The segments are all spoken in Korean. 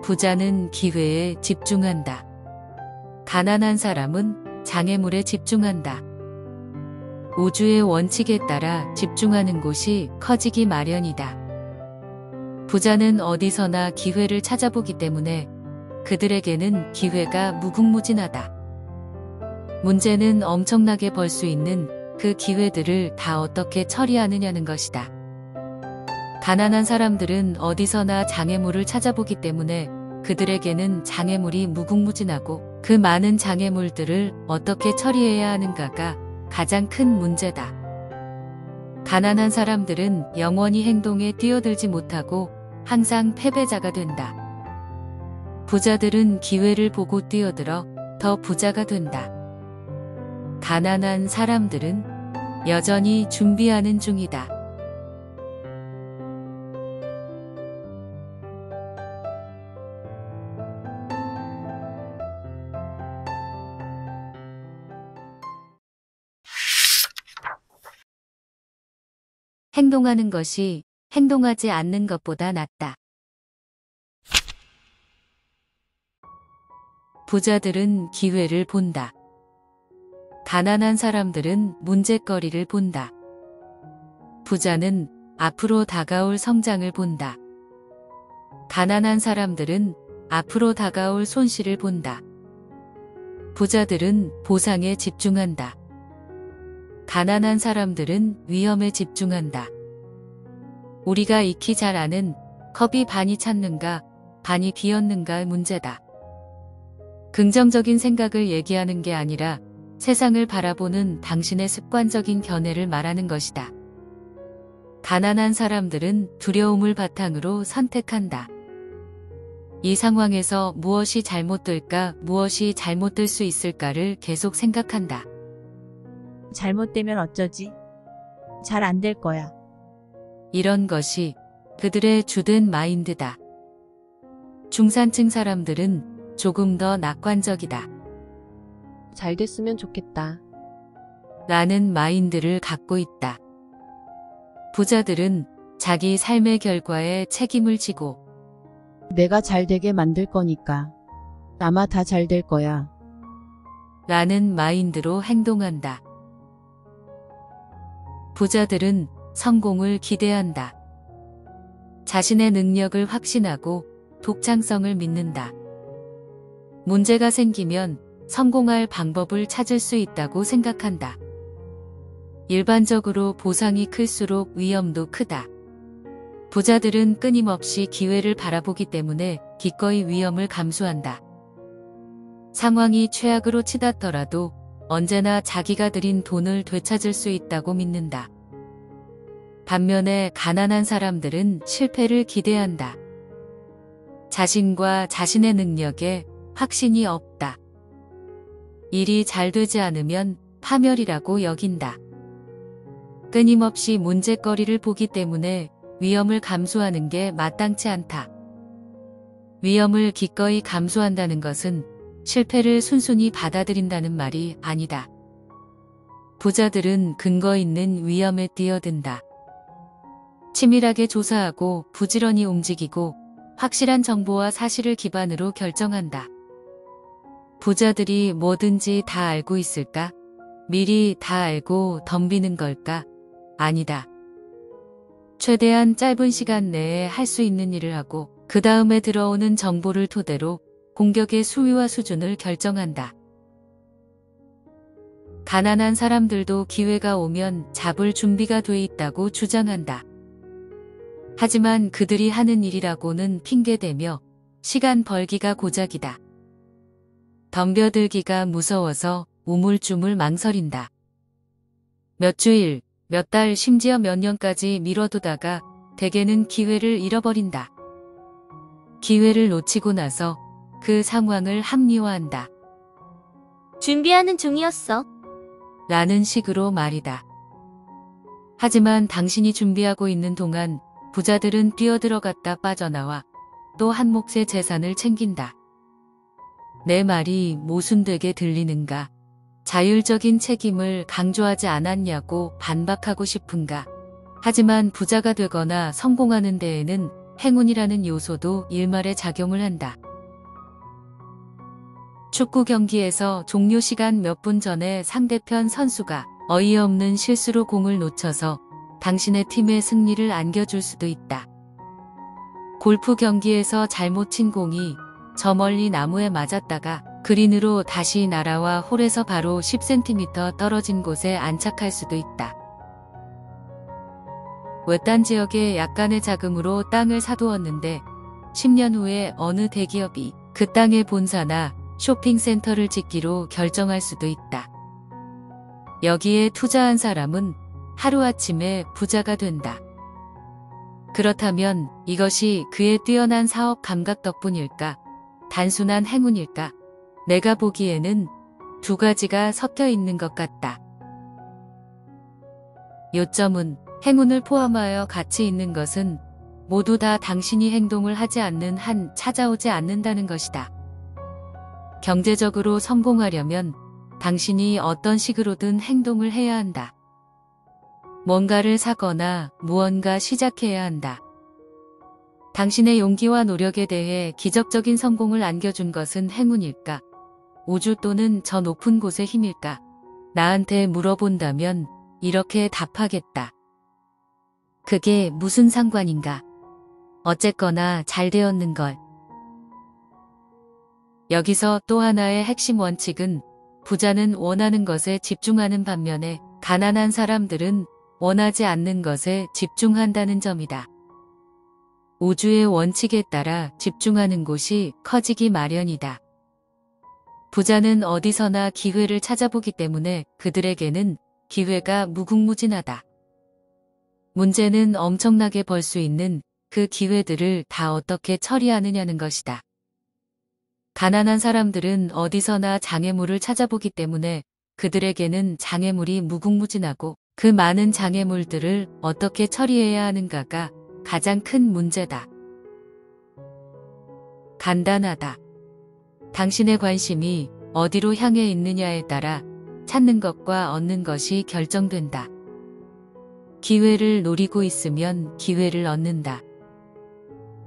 부자는 기회에 집중한다. 가난한 사람은 장애물에 집중한다. 우주의 원칙에 따라 집중하는 곳이 커지기 마련이다. 부자는 어디서나 기회를 찾아보기 때문에 그들에게는 기회가 무궁무진하다. 문제는 엄청나게 벌 수 있는 그 기회들을 다 어떻게 처리하느냐는 것이다. 가난한 사람들은 어디서나 장애물을 찾아보기 때문에 그들에게는 장애물이 무궁무진하고 그 많은 장애물들을 어떻게 처리해야 하는가가 가장 큰 문제다. 가난한 사람들은 영원히 행동에 뛰어들지 못하고 항상 패배자가 된다. 부자들은 기회를 보고 뛰어들어 더 부자가 된다. 가난한 사람들은 여전히 준비하는 중이다. 행동하는 것이 행동하지 않는 것보다 낫다. 부자들은 기회를 본다. 가난한 사람들은 문제거리를 본다. 부자는 앞으로 다가올 성장을 본다. 가난한 사람들은 앞으로 다가올 손실을 본다. 부자들은 보상에 집중한다. 가난한 사람들은 위험에 집중한다. 우리가 익히 잘 아는 컵이 반이 찼는가 반이 비었는가의 문제다. 긍정적인 생각을 얘기하는 게 아니라 세상을 바라보는 당신의 습관적인 견해를 말하는 것이다. 가난한 사람들은 두려움을 바탕으로 선택한다. 이 상황에서 무엇이 잘못될까, 무엇이 잘못될 수 있을까를 계속 생각한다. 잘못되면 어쩌지? 잘 안 될 거야. 이런 것이 그들의 주된 마인드다. 중산층 사람들은 조금 더 낙관적이다. 잘 됐으면 좋겠다. 라는 마인드를 갖고 있다. 부자들은 자기 삶의 결과에 책임을 지고 내가 잘 되게 만들 거니까 아마 다 잘 될 거야. 라는 마인드로 행동한다. 부자들은 성공을 기대한다. 자신의 능력을 확신하고 독창성을 믿는다. 문제가 생기면 성공할 방법을 찾을 수 있다고 생각한다. 일반적으로 보상이 클수록 위험도 크다. 부자들은 끊임없이 기회를 바라보기 때문에 기꺼이 위험을 감수한다. 상황이 최악으로 치닫더라도 언제나 자기가 들인 돈을 되찾을 수 있다고 믿는다. 반면에 가난한 사람들은 실패를 기대한다. 자신과 자신의 능력에 확신이 없다. 일이 잘 되지 않으면 파멸이라고 여긴다. 끊임없이 문제거리를 보기 때문에 위험을 감수하는 게 마땅치 않다. 위험을 기꺼이 감수한다는 것은 실패를 순순히 받아들인다는 말이 아니다. 부자들은 근거 있는 위험에 뛰어든다. 치밀하게 조사하고 부지런히 움직이고 확실한 정보와 사실을 기반으로 결정한다. 부자들이 뭐든지 다 알고 있을까? 미리 다 알고 덤비는 걸까? 아니다. 최대한 짧은 시간 내에 할 수 있는 일을 하고 그 다음에 들어오는 정보를 토대로 공격의 수위와 수준을 결정한다. 가난한 사람들도 기회가 오면 잡을 준비가 돼 있다고 주장한다. 하지만 그들이 하는 일이라고는 핑계대며 시간 벌기가 고작이다. 덤벼들기가 무서워서 우물쭈물 망설인다. 몇 주일, 몇 달, 심지어 몇 년까지 미뤄두다가 대개는 기회를 잃어버린다. 기회를 놓치고 나서 그 상황을 합리화한다. 준비하는 중이었어. 라는 식으로 말이다. 하지만 당신이 준비하고 있는 동안 부자들은 뛰어들어갔다 빠져나와 또 한 몫의 재산을 챙긴다. 내 말이 모순되게 들리는가? 자율적인 책임을 강조하지 않았냐고 반박하고 싶은가? 하지만 부자가 되거나 성공하는 데에는 행운이라는 요소도 일말에 작용을 한다. 축구 경기에서 종료 시간 몇 분 전에 상대편 선수가 어이없는 실수로 공을 놓쳐서 당신의 팀의 승리를 안겨줄 수도 있다. 골프 경기에서 잘못 친 공이 저 멀리 나무에 맞았다가 그린으로 다시 날아와 홀에서 바로 10cm 떨어진 곳에 안착할 수도 있다. 외딴 지역에 약간의 자금으로 땅을 사두었는데 10년 후에 어느 대기업이 그 땅에 본사나 쇼핑센터를 짓기로 결정할 수도 있다. 여기에 투자한 사람은 하루아침에 부자가 된다. 그렇다면 이것이 그의 뛰어난 사업 감각 덕분일까? 단순한 행운일까? 내가 보기에는 두 가지가 섞여 있는 것 같다. 요점은 행운을 포함하여 같이 있는 것은 모두 다 당신이 행동을 하지 않는 한 찾아오지 않는다는 것이다. 경제적으로 성공하려면 당신이 어떤 식으로든 행동을 해야 한다. 뭔가를 사거나 무언가 시작해야 한다. 당신의 용기와 노력에 대해 기적적인 성공을 안겨준 것은 행운일까? 우주 또는 저 높은 곳의 힘일까? 나한테 물어본다면 이렇게 답하겠다. 그게 무슨 상관인가? 어쨌거나 잘 되었는걸. 여기서 또 하나의 핵심 원칙은 부자는 원하는 것에 집중하는 반면에 가난한 사람들은 원하지 않는 것에 집중한다는 점이다. 우주의 원칙에 따라 집중하는 곳이 커지기 마련이다. 부자는 어디서나 기회를 찾아보기 때문에 그들에게는 기회가 무궁무진하다. 문제는 엄청나게 벌 수 있는 그 기회들을 다 어떻게 처리하느냐는 것이다. 가난한 사람들은 어디서나 장애물을 찾아보기 때문에 그들에게는 장애물이 무궁무진하고 그 많은 장애물들을 어떻게 처리해야 하는가가 가장 큰 문제다. 간단하다. 당신의 관심이 어디로 향해 있느냐에 따라 찾는 것과 얻는 것이 결정된다. 기회를 노리고 있으면 기회를 얻는다.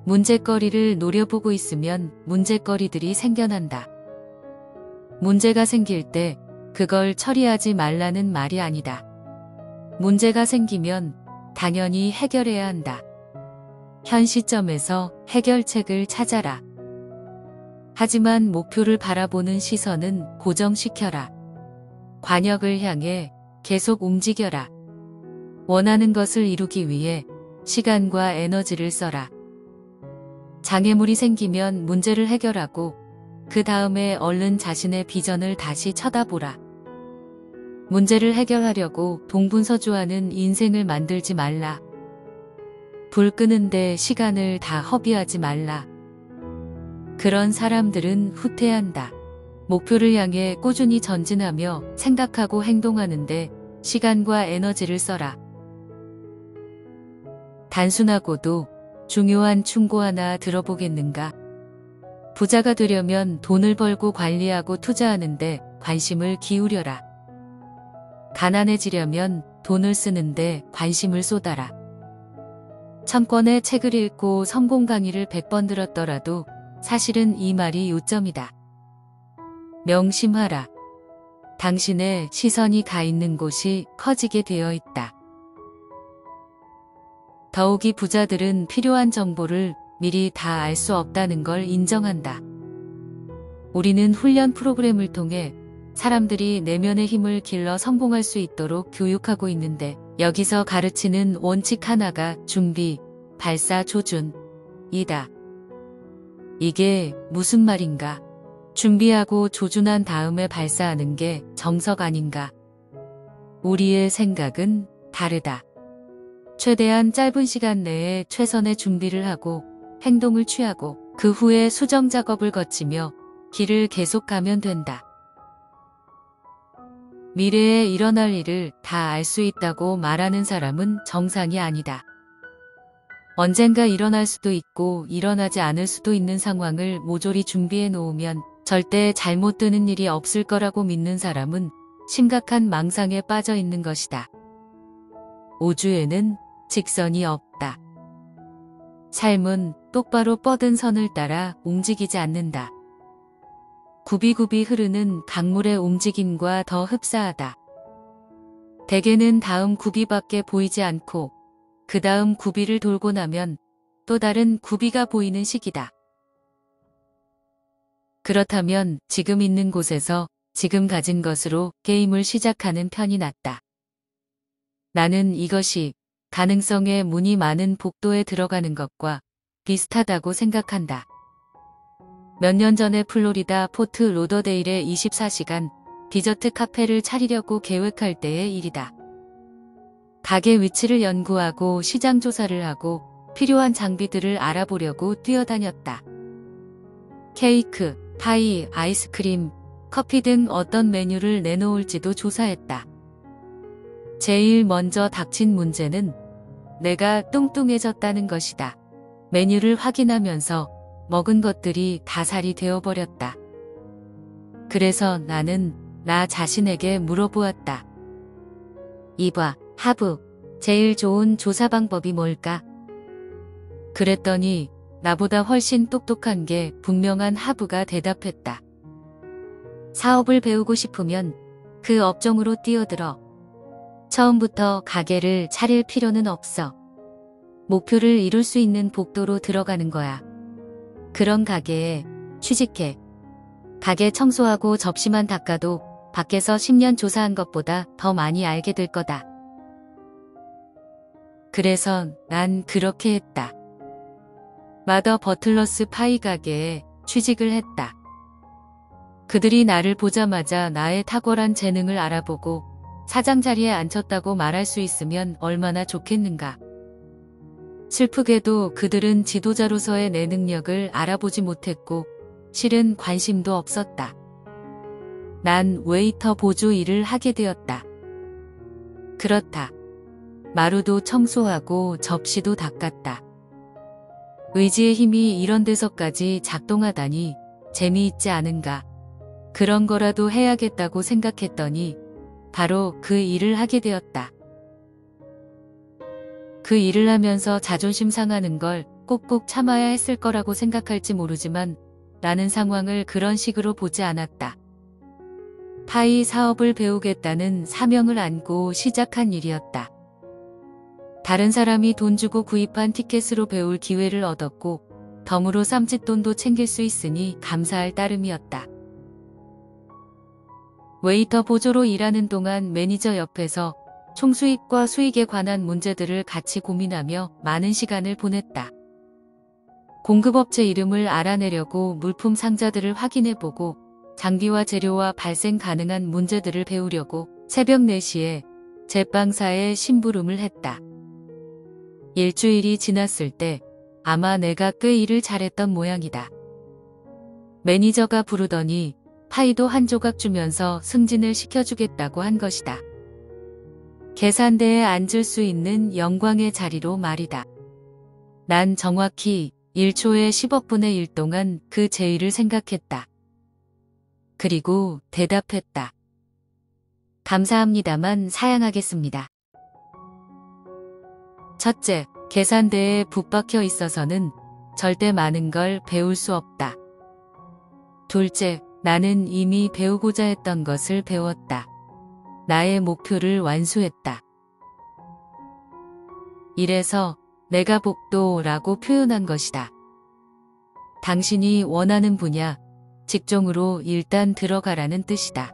문제거리를 노려보고 있으면 문제거리들이 생겨난다. 문제가 생길 때 그걸 처리하지 말라는 말이 아니다. 문제가 생기면 당연히 해결해야 한다. 현 시점에서 해결책을 찾아라. 하지만 목표를 바라보는 시선은 고정시켜라. 관역을 향해 계속 움직여라. 원하는 것을 이루기 위해 시간과 에너지를 써라. 장애물이 생기면 문제를 해결하고 그 다음에 얼른 자신의 비전을 다시 쳐다보라. 문제를 해결하려고 동분서주하는 인생을 만들지 말라. 불 끄는데 시간을 다 허비하지 말라. 그런 사람들은 후퇴한다. 목표를 향해 꾸준히 전진하며 생각하고 행동하는데 시간과 에너지를 써라. 단순하고도 중요한 충고 하나 들어보겠는가? 부자가 되려면 돈을 벌고 관리하고 투자하는데 관심을 기울여라. 가난해지려면 돈을 쓰는데 관심을 쏟아라. 1000권의 책을 읽고 성공 강의를 100번 들었더라도 사실은 이 말이 요점이다. 명심하라. 당신의 시선이 가 있는 곳이 커지게 되어 있다. 더욱이 부자들은 필요한 정보를 미리 다 알 수 없다는 걸 인정한다. 우리는 훈련 프로그램을 통해 사람들이 내면의 힘을 길러 성공할 수 있도록 교육하고 있는데 여기서 가르치는 원칙 하나가 준비, 발사, 조준이다. 이게 무슨 말인가? 준비하고 조준한 다음에 발사하는 게 정석 아닌가? 우리의 생각은 다르다. 최대한 짧은 시간 내에 최선의 준비를 하고 행동을 취하고 그 후에 수정 작업을 거치며 길을 계속 가면 된다. 미래에 일어날 일을 다 알 수 있다고 말하는 사람은 정상이 아니다. 언젠가 일어날 수도 있고 일어나지 않을 수도 있는 상황을 모조리 준비해 놓으면 절대 잘못되는 일이 없을 거라고 믿는 사람은 심각한 망상에 빠져 있는 것이다. 우주에는 직선이 없다. 삶은 똑바로 뻗은 선을 따라 움직이지 않는다. 굽이굽이 흐르는 강물의 움직임과 더 흡사하다. 대개는 다음 굽이밖에 보이지 않고 그 다음 굽이를 돌고 나면 또 다른 굽이가 보이는 시기다. 그렇다면 지금 있는 곳에서 지금 가진 것으로 게임을 시작하는 편이 낫다. 나는 이것이 가능성의 문이 많은 복도에 들어가는 것과 비슷하다고 생각한다. 몇 년 전에 플로리다 포트 로더데일에 24시간 디저트 카페를 차리려고 계획할 때의 일이다. 가게 위치를 연구하고 시장 조사를 하고 필요한 장비들을 알아보려고 뛰어다녔다. 케이크, 파이, 아이스크림, 커피 등 어떤 메뉴를 내놓을지도 조사했다. 제일 먼저 닥친 문제는 내가 뚱뚱해졌다는 것이다. 메뉴를 확인하면서 먹은 것들이 다살이 되어버렸다. 그래서 나는 나 자신에게 물어보았다. 이봐, 하부, 제일 좋은 조사 방법이 뭘까? 그랬더니 나보다 훨씬 똑똑한 게 분명한 하부가 대답했다. 사업을 배우고 싶으면 그 업종으로 뛰어들어. 처음부터 가게를 차릴 필요는 없어. 목표를 이룰 수 있는 복도로 들어가는 거야. 그런 가게에 취직해. 가게 청소하고 접시만 닦아도 밖에서 10년 조사한 것보다 더 많이 알게 될 거다. 그래서 난 그렇게 했다. 마더 버틀러스 파이 가게에 취직을 했다. 그들이 나를 보자마자 나의 탁월한 재능을 알아보고 사장 자리에 앉혔다고 말할 수 있으면 얼마나 좋겠는가. 슬프게도 그들은 지도자로서의 내 능력을 알아보지 못했고 실은 관심도 없었다. 난 웨이터 보조 일을 하게 되었다. 그렇다. 마루도 청소하고 접시도 닦았다. 의지의 힘이 이런 데서까지 작동하다니 재미있지 않은가. 그런 거라도 해야겠다고 생각했더니 바로 그 일을 하게 되었다. 그 일을 하면서 자존심 상하는 걸 꼭꼭 참아야 했을 거라고 생각할지 모르지만 나는 상황을 그런 식으로 보지 않았다. 파이 사업을 배우겠다는 사명을 안고 시작한 일이었다. 다른 사람이 돈 주고 구입한 티켓으로 배울 기회를 얻었고 덤으로 쌈짓돈도 챙길 수 있으니 감사할 따름이었다. 웨이터 보조로 일하는 동안 매니저 옆에서 총수익과 수익에 관한 문제들을 같이 고민하며 많은 시간을 보냈다. 공급업체 이름을 알아내려고 물품 상자들을 확인해보고 장비와 재료와 발생 가능한 문제들을 배우려고 새벽 4시에 제빵사에 심부름을 했다. 일주일이 지났을 때 아마 내가 꽤 일을 잘했던 모양이다. 매니저가 부르더니 파이도 한 조각 주면서 승진을 시켜주겠다고 한 것이다. 계산대에 앉을 수 있는 영광의 자리로 말이다. 난 정확히 1초에 10억분의 1 동안 그 제의를 생각했다. 그리고 대답했다. 감사합니다만 사양하겠습니다. 첫째, 계산대에 붙박혀 있어서는 절대 많은 걸 배울 수 없다. 둘째, 나는 이미 배우고자 했던 것을 배웠다. 나의 목표를 완수했다. 이래서 내가 복도라고 표현한 것이다. 당신이 원하는 분야, 직종으로 일단 들어가라는 뜻이다.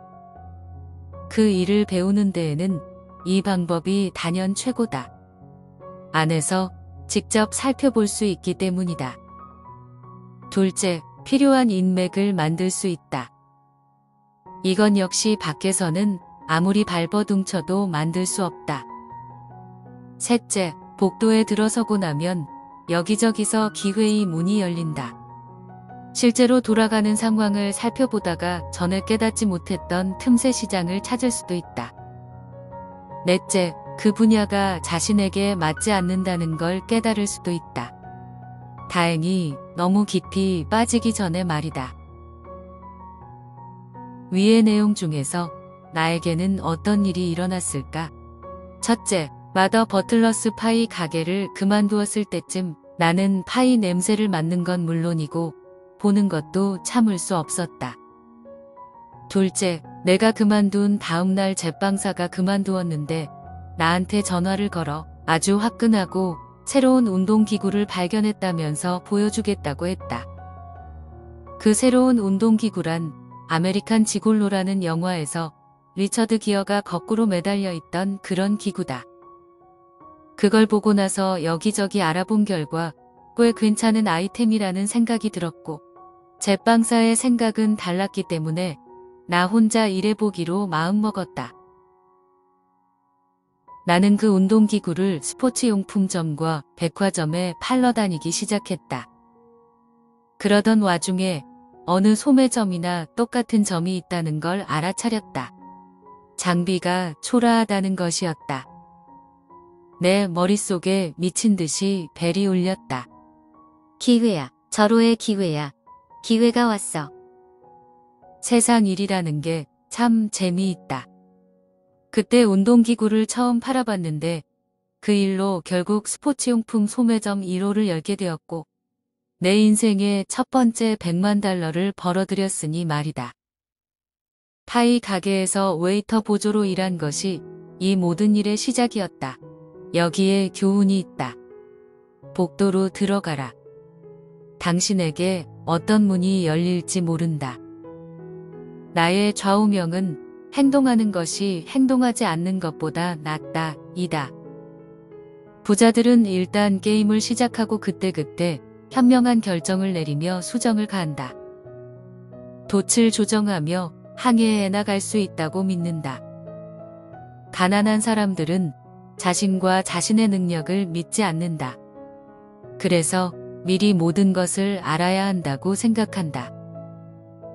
그 일을 배우는 데에는 이 방법이 단연 최고다. 안에서 직접 살펴볼 수 있기 때문이다. 둘째, 필요한 인맥을 만들 수 있다. 이건 역시 밖에서는 아무리 발버둥쳐도 만들 수 없다. 셋째, 복도에 들어서고 나면 여기저기서 기회의 문이 열린다. 실제로 돌아가는 상황을 살펴보다가 전에 깨닫지 못했던 틈새 시장을 찾을 수도 있다. 넷째, 그 분야가 자신에게 맞지 않는다는 걸 깨달을 수도 있다. 다행히 너무 깊이 빠지기 전에 말이다. 위의 내용 중에서 나에게는 어떤 일이 일어났을까? 첫째, 마더 버틀러스 파이 가게를 그만두었을 때쯤 나는 파이 냄새를 맡는 건 물론이고 보는 것도 참을 수 없었다. 둘째, 내가 그만둔 다음 날 제빵사가 그만두었는데 나한테 전화를 걸어 아주 화끈하고 새로운 운동기구를 발견했다면서 보여주겠다고 했다. 그 새로운 운동기구란 아메리칸 지골로라는 영화에서 리처드 기어가 거꾸로 매달려 있던 그런 기구다. 그걸 보고 나서 여기저기 알아본 결과 꽤 괜찮은 아이템이라는 생각이 들었고 제빵사의 생각은 달랐기 때문에 나 혼자 일해보기로 마음먹었다. 나는 그 운동기구를 스포츠용품점과 백화점에 팔러 다니기 시작했다. 그러던 와중에 어느 소매점이나 똑같은 점이 있다는 걸 알아차렸다. 장비가 초라하다는 것이었다. 내 머릿속에 미친 듯이 벨이 울렸다. 기회야. 절호의 기회야. 기회가 왔어. 세상 일이라는 게 참 재미있다. 그때 운동기구를 처음 팔아봤는데 그 일로 결국 스포츠용품 소매점 1호를 열게 되었고 내 인생의 첫 번째 $1,000,000를 벌어들였으니 말이다. 파이 가게에서 웨이터 보조로 일한 것이 이 모든 일의 시작이었다. 여기에 교훈이 있다. 복도로 들어가라. 당신에게 어떤 문이 열릴지 모른다. 나의 좌우명은 행동하는 것이 행동하지 않는 것보다 낫다, 이다. 부자들은 일단 게임을 시작하고 그때그때 현명한 결정을 내리며 수정을 가한다. 돛을 조정하며 항해해 나갈 수 있다고 믿는다. 가난한 사람들은 자신과 자신의 능력을 믿지 않는다. 그래서 미리 모든 것을 알아야 한다고 생각한다.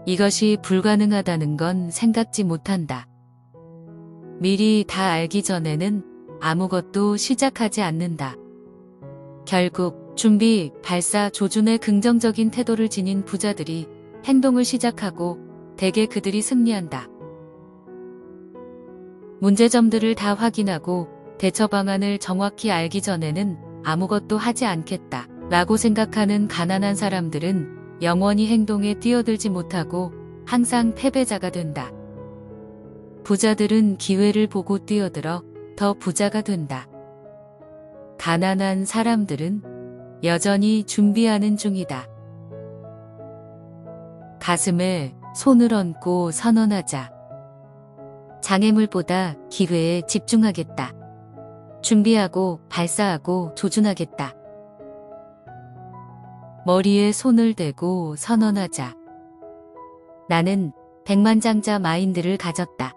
이것이 불가능하다는 건 생각지 못한다. 미리 다 알기 전에는 아무것도 시작하지 않는다. 결국 준비, 발사, 조준의 긍정적인 태도를 지닌 부자들이 행동을 시작하고 대개 그들이 승리한다. 문제점들을 다 확인하고 대처 방안을 정확히 알기 전에는 아무것도 하지 않겠다 라고 생각하는 가난한 사람들은 영원히 행동에 뛰어들지 못하고 항상 패배자가 된다. 부자들은 기회를 보고 뛰어들어 더 부자가 된다. 가난한 사람들은 여전히 준비하는 중이다. 가슴에 손을 얹고 선언하자. 장애물보다 기회에 집중하겠다. 준비하고 발사하고 조준하겠다. 머리에 손을 대고 선언하자. 나는 백만장자 마인드를 가졌다.